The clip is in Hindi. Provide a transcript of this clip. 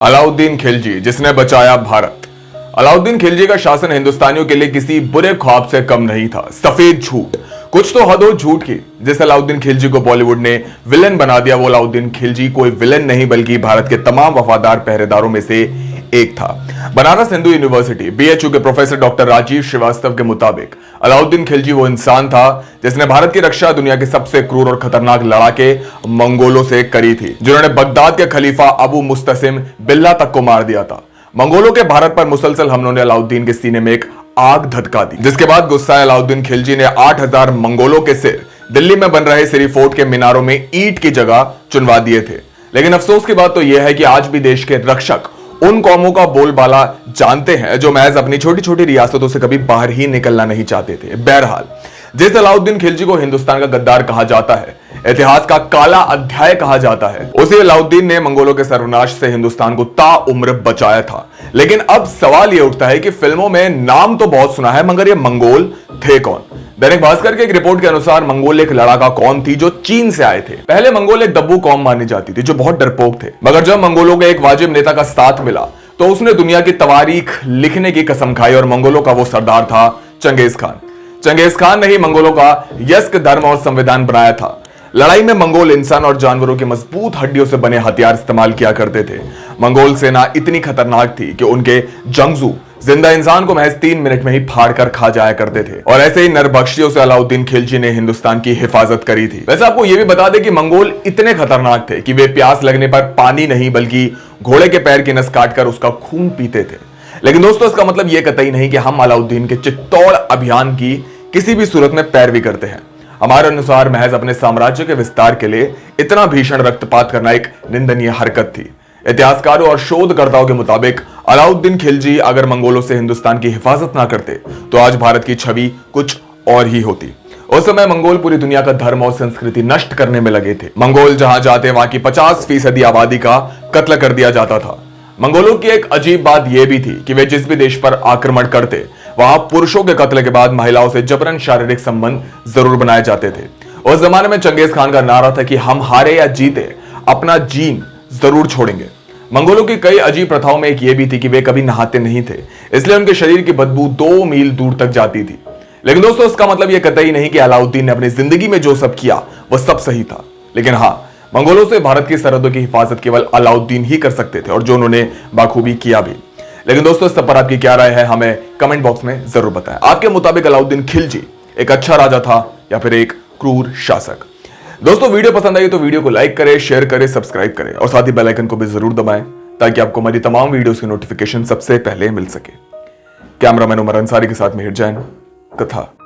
अलाउद्दीन खिलजी जिसने बचाया भारत। अलाउद्दीन खिलजी का शासन हिंदुस्तानियों के लिए किसी बुरे ख्वाब से कम नहीं था। सफेद झूठ, कुछ तो हद हो झूठ की। जिस अलाउद्दीन खिलजी को बॉलीवुड ने विलेन बना दिया, वो अलाउद्दीन खिलजी कोई विलेन नहीं बल्कि भारत के तमाम वफादार पहरेदारों में से एक था। बनारस हिंदू यूनिवर्सिटी बीएचयू के प्रोफेसर डॉक्टर राजीव श्रीवास्तव के मुताबिक अलाउद्दीन खिलजी वो इंसान था जिसने भारत की रक्षा दुनिया के सबसे क्रूर और खतरनाक लड़ाके मंगोलों से करी थी, जिन्होंने बगदाद के खलीफा अबू मुस्तसिम बिल्ला तक को मार दिया था। मंगोलों के भारत पर मुसलसल हमलों ने अलाउद्दीन के सीने में एक आग धधका दी, जिसके बाद गुस्साए अलाउद्दीन खिलजी ने 8000 मंगोलों के सिर दिल्ली में बन रहे सिरी फोर्ट के मीनारों में ईंट की जगह चुनवा दिए थे। लेकिन अफसोस की बात तो यह है कि आज भी देश के रक्षक उन कौमों का बोलबाला जानते हैं जो महज अपनी छोटी छोटी रियासतों से कभी बाहर ही निकलना नहीं चाहते थे। बहरहाल, जिस अलाउद्दीन खिलजी को हिंदुस्तान का गद्दार कहा जाता है, इतिहास का काला अध्याय कहा जाता है, उसी अलाउद्दीन ने मंगोलों के सर्वनाश से हिंदुस्तान को ताउम्र बचाया था। लेकिन अब सवाल यह उठता है कि फिल्मों में नाम तो बहुत सुना है, मगर ये मंगोल थे कौन? दैनिक भास्कर की एक रिपोर्ट के अनुसार मंगोल एक लड़ाका कौम थी जो चीन से आए थे। पहले मंगोल एक दब्बू कौम मानी जाती थी जो बहुत डरपोक थे, मगर जब मंगोलों के एक वाजिब नेता का साथ मिला तो उसने दुनिया की तवारीख लिखने की कसम खाई और मंगोलों का वो सरदार था चंगेज खान। चंगेज खान ने ही मंगोलों का यस्क धर्म और संविधान बनाया था। लड़ाई में मंगोल इंसान और जानवरों की मजबूत हड्डियों से बने हथियार इस्तेमाल किया करते थे। मंगोल सेना इतनी खतरनाक थी कि उनके जंगजू जिंदा इंसान को महज 3 मिनट में ही फाड़ कर खा जाया करते थे। और ऐसे ही नरबख्शियों से अलाउद्दीन खिलजी ने हिंदुस्तान की हिफाजत करी थी। वैसे आपको यह भी बता दें कि मंगोल इतने खतरनाक थे कि वे प्यास लगने पर पानी नहीं बल्कि घोड़े के पैर की नस काटकर उसका खून पीते थे। लेकिन दोस्तों, इसका मतलब यह कतई नहीं कि हम अलाउद्दीन के चित्तौड़ अभियान की किसी भी सूरत में पैरवी करते हैं। हमारे अनुसार महज अपने साम्राज्य के विस्तार के लिए इतना भीषण रक्तपात करना एक निंदनीय हरकत थी। इतिहासकारों और शोधकर्ताओं के मुताबिक अलाउद्दीन खिलजी अगर मंगोलों से हिंदुस्तान की हिफाजत ना करते तो आज भारत की छवि कुछ और ही होती। उस समय मंगोल पूरी दुनिया का धर्म और संस्कृति नष्ट करने में लगे थे। मंगोल जहां जाते वहां की 50% आबादी का कत्ल कर दिया जाता था। मंगोलों की एक अजीब बात यह भी थी कि वे जिस भी देश पर आक्रमण करते वहां पुरुषों के कत्ल के बाद महिलाओं से जबरन शारीरिक संबंध जरूर बनाए जाते थे। उस जमाने में चंगेज खान का नारा था कि हम हारे या जीते अपना जीन जरूर छोड़ेंगे। मंगोलों की कई अजीब प्रथाओं में एक ये भी थी कि वे कभी नहाते नहीं थे, इसलिए उनके शरीर की बदबू 2 मील दूर तक जाती थी। लेकिन दोस्तों, इसका मतलब यह कतई नहीं कि अलाउद्दीन ने अपनी जिंदगी में जो सब किया वह सब सही था। लेकिन हाँ, मंगोलों से भारत की सरहदों की हिफाजत केवल अलाउद्दीन ही कर सकते थे और जो उन्होंने बाखूबी किया भी। लेकिन दोस्तों, इस सब पर आपकी क्या राय है हमें कमेंट बॉक्स में जरूर बताएं। आपके मुताबिक अलाउद्दीन खिलजी एक अच्छा राजा था या फिर एक क्रूर शासक? दोस्तों, वीडियो पसंद आई तो वीडियो को लाइक करें, शेयर करें, सब्सक्राइब करें और साथ ही बेल आइकन को भी जरूर दबाएं ताकि आपको हमारी तमाम वीडियोस की नोटिफिकेशन सबसे पहले मिल सके। कैमरामैन उमर अंसारी के साथ मिहिर जैन, कथा।